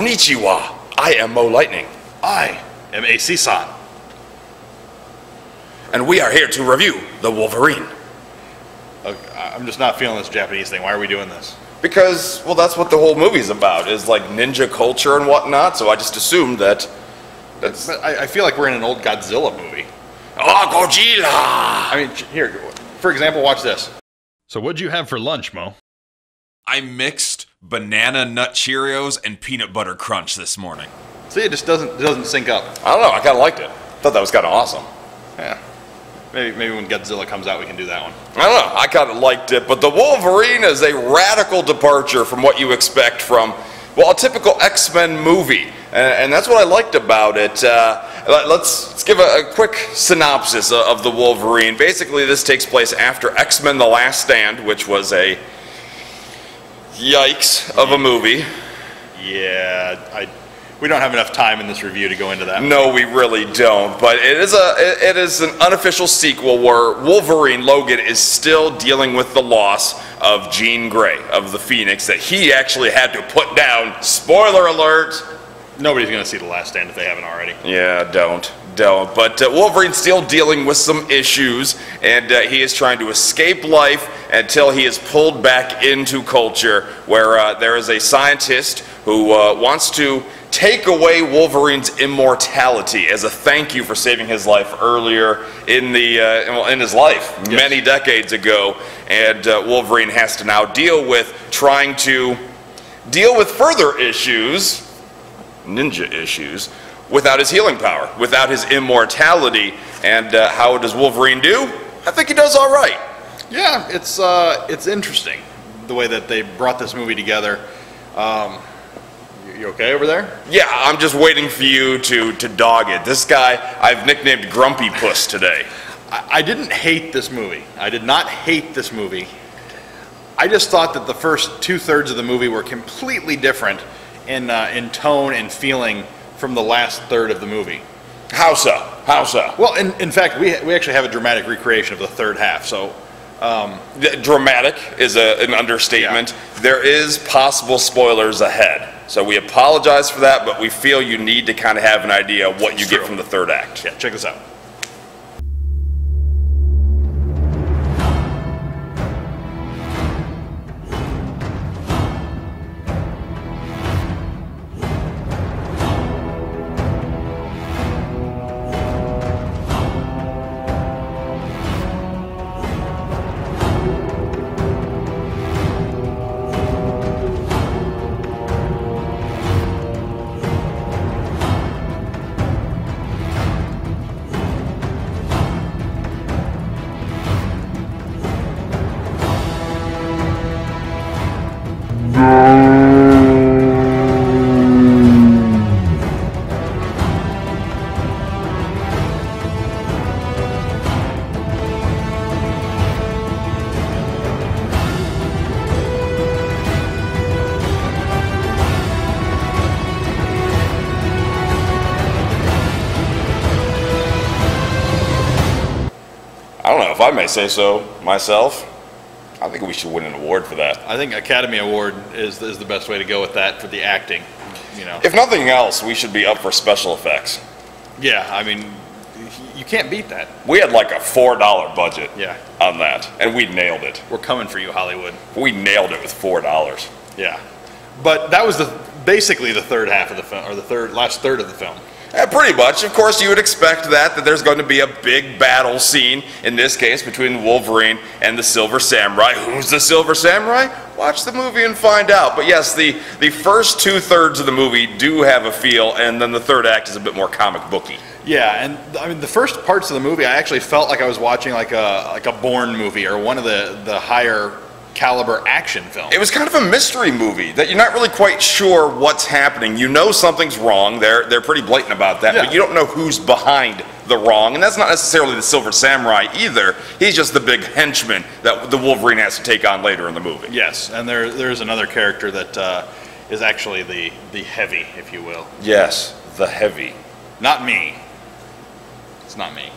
Konnichiwa. I am Mo Lightning. I am AC-san. And we are here to review the Wolverine. I'm just not feeling this Japanese thing. Why are we doing this? Because, well, that's what the whole movie's about, is like ninja culture and whatnot, so I just assumed that... But I feel like we're in an old Godzilla movie. Oh, Godzilla! I mean, here, for example, watch this. So what'd you have for lunch, Mo? I mixed banana nut Cheerios and peanut butter crunch this morning. See, it just doesn't sync up. I don't know, I kind of liked it. Thought that was kind of awesome. Yeah. Maybe when Godzilla comes out, we can do that one. I don't know, I kind of liked it, but the Wolverine is a radical departure from what you expect from, well, a typical X-Men movie. And that's what I liked about it. Let's give a quick synopsis of the Wolverine. Basically, this takes place after X-Men The Last Stand, which was a yikes of a movie. Yeah, we don't have enough time in this review to go into that. No, we really don't. But it is an unofficial sequel where Wolverine, Logan, is still dealing with the loss of Jean Grey, of the Phoenix, that he actually had to put down. Spoiler alert! Nobody's going to see The Last Stand if they haven't already. Yeah, don't. But Wolverine's still dealing with some issues, and he is trying to escape life until he is pulled back into culture, where there is a scientist who wants to take away Wolverine's immortality as a thank you for saving his life earlier in his life, yes, many decades ago. And Wolverine has to now deal with trying to deal with further issues, ninja issues, without his healing power, without his immortality. And how does Wolverine do? I think he does all right. Yeah, it's interesting the way that they brought this movie together. You okay over there? Yeah, I'm just waiting for you to dog it. This guy I've nicknamed Grumpy Puss today. I didn't hate this movie. I did not hate this movie. I just thought that the first 2/3 of the movie were completely different in tone and feeling from the last third of the movie. How so? How so? Well, in fact, we actually have a dramatic recreation of the third half. So, dramatic is an understatement. Yeah. There is possible spoilers ahead, so we apologize for that. But we feel you need to kind of have an idea of what you get from the third act. Yeah, check this out. I don't know, if I may say so myself, I think we should win an award for that. I think Academy Award is the best way to go with that for the acting, you know. If nothing else, we should be up for special effects. Yeah, I mean, you can't beat that. We had like a $4 budget, yeah, on that, and we nailed it. We're coming for you, Hollywood. We nailed it with $4. Yeah, but that was basically the third half of the film, or the last third of the film. Pretty much. Of course, you would expect that there's going to be a big battle scene, in this case, between Wolverine and the Silver Samurai. Who's the Silver Samurai? Watch the movie and find out. But yes, the first 2/3 of the movie do have a feel, and then the third act is a bit more comic booky. Yeah, and I mean, the first parts of the movie, I actually felt like I was watching like a Bourne movie or one of the higher caliber action film. It was kind of a mystery movie that you're not really quite sure what's happening. You know something's wrong. They're pretty blatant about that, but you don't know who's behind the wrong, and that's not necessarily the Silver Samurai either. He's just the big henchman that the Wolverine has to take on later in the movie. Yes, and there's another character that is actually the heavy, if you will. Yes, the heavy. Not me. It's not me.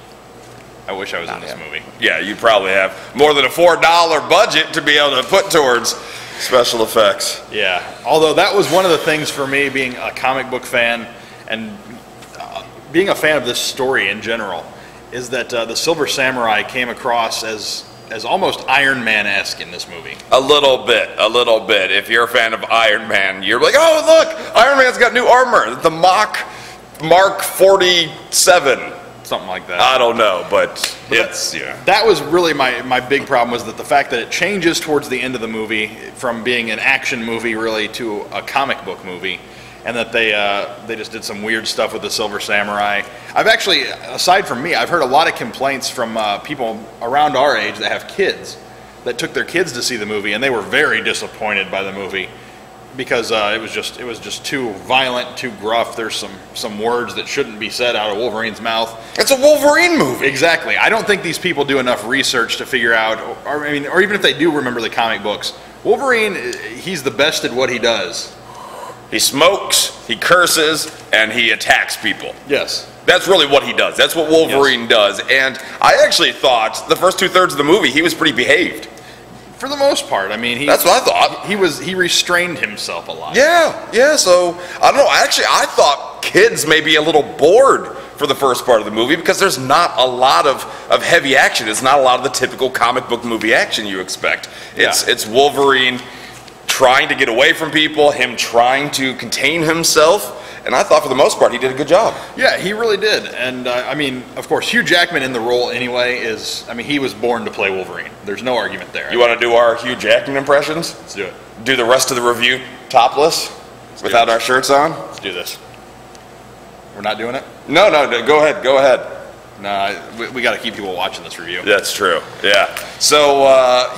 I wish I was in this movie. Yeah, you probably have more than a $4 budget to be able to put towards Special effects. Yeah, although that was one of the things for me being a comic book fan and being a fan of this story in general, is that the Silver Samurai came across as almost Iron Man-esque in this movie. A little bit. If you're a fan of Iron Man, you're like, oh, look, Iron Man's got new armor. The Mark 47. Something like that. I don't know, but it's, yeah. That was really my big problem, was that the fact that it changes towards the end of the movie from being an action movie really to a comic book movie, and that they just did some weird stuff with the Silver Samurai. I've actually, aside from me, I've heard a lot of complaints from people around our age that have kids that took their kids to see the movie, and they were very disappointed by the movie because it was just too violent, too gruff. There's some words that shouldn't be said out of Wolverine's mouth. It's a Wolverine movie. Exactly. I don't think these people do enough research to figure out, or even if they do remember the comic books, Wolverine, he's the best at what he does. He smokes, he curses, and he attacks people. Yes. That's really what he does. That's what Wolverine does. And I actually thought the first 2/3 of the movie he was pretty behaved. For the most part. I mean, that's what I thought. He restrained himself a lot. Yeah, so I don't know. Actually, I thought kids may be a little bored for the first part of the movie because there's not a lot of heavy action. It's not a lot of the typical comic book movie action you expect. It's Wolverine trying to get away from people, him trying to contain himself, and I thought for the most part he did a good job. Yeah, he really did. And I mean, of course, Hugh Jackman in the role anyway he was born to play Wolverine. There's no argument there. You want to do our Hugh Jackman impressions? Let's do it. Do the rest of the review topless without our shirts on? Let's do this. We're not doing it? No, go ahead. No, we got to keep people watching this review. That's true, yeah. So,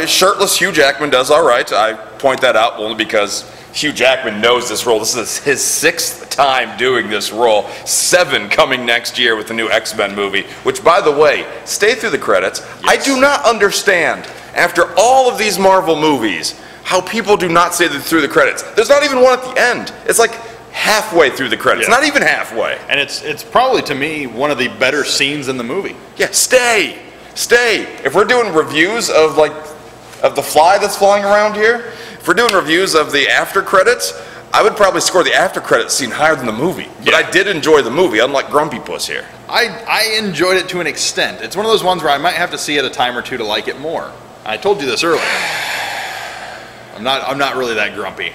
shirtless Hugh Jackman does all right. I point that out only because Hugh Jackman knows this role. This is his 6th time doing this role. 7 coming next year with the new X-Men movie, which, by the way, stay through the credits. Yes. I do not understand, after all of these Marvel movies, how people do not stay through the credits. There's not even one at the end. It's like halfway through the credits, not even halfway. And it's probably, to me, one of the better scenes in the movie. Yeah, stay. If we're doing reviews of the fly that's flying around here, if we're doing reviews of the after credits, I would probably score the after credits scene higher than the movie. But I did enjoy the movie, unlike Grumpy Puss here. I enjoyed it to an extent. It's one of those ones where I might have to see it a time or two to like it more. I told you this earlier. I'm not really that grumpy.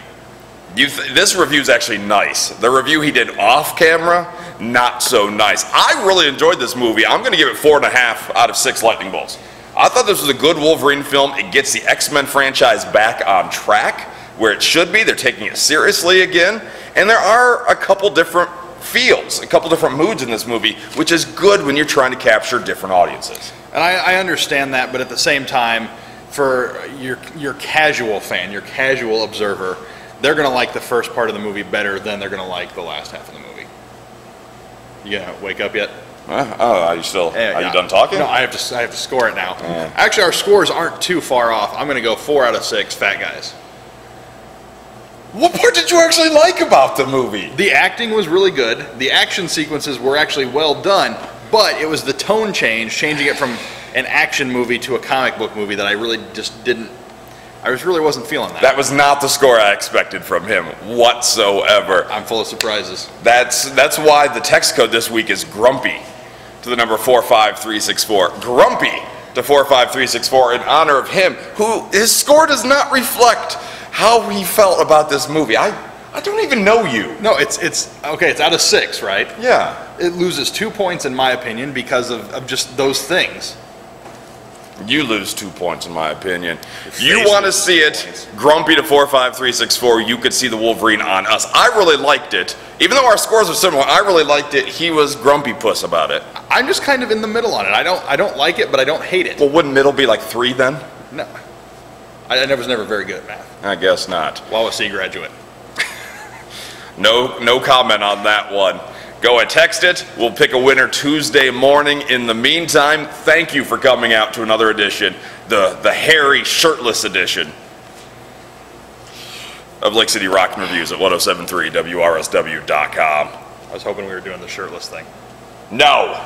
This review's actually nice. The review he did off camera, not so nice. I really enjoyed this movie. I'm going to give it 4.5 out of 6 lightning bolts. I thought this was a good Wolverine film. It gets the X-Men franchise back on track where it should be. They're taking it seriously again. And there are a couple different feels, a couple different moods in this movie, which is good when you're trying to capture different audiences. And I understand that, but at the same time, for your casual fan, your casual observer, they're going to like the first part of the movie better than they're going to like the last half of the movie. You gonna wake up yet? Are you done talking? No, I have to score it now. Actually, our scores aren't too far off. I'm going to go 4 out of 6 Fat Guys. What part did you actually like about the movie? The acting was really good. The action sequences were actually well done, but it was the tone change, changing it from an action movie to a comic book movie, that I really just didn't. I really wasn't feeling that. That was not the score I expected from him whatsoever. I'm full of surprises. That's why the text code this week is grumpy to the number 45364. Grumpy to 45364 in honor of him, who his score does not reflect how he felt about this movie. I don't even know you. No, it's okay. It's out of 6, right? Yeah. It loses 2 points in my opinion because of just those things. You lose 2 points in my opinion. You want to see it, grumpy to 45364, you could see the Wolverine on us. I really liked it. Even though our scores are similar, I really liked it. He was grumpy puss about it. I'm just kind of in the middle on it. I don't like it, but I don't hate it. Well, wouldn't middle be like 3 then? No. I was never very good at math. I guess not. Well, I was a C graduate. No comment on that one. Go and text it. We'll pick a winner Tuesday morning. In the meantime, thank you for coming out to another edition, the hairy, shirtless edition of Lake City Rockin' Reviews at 1073WRSW.com. I was hoping we were doing the shirtless thing. No.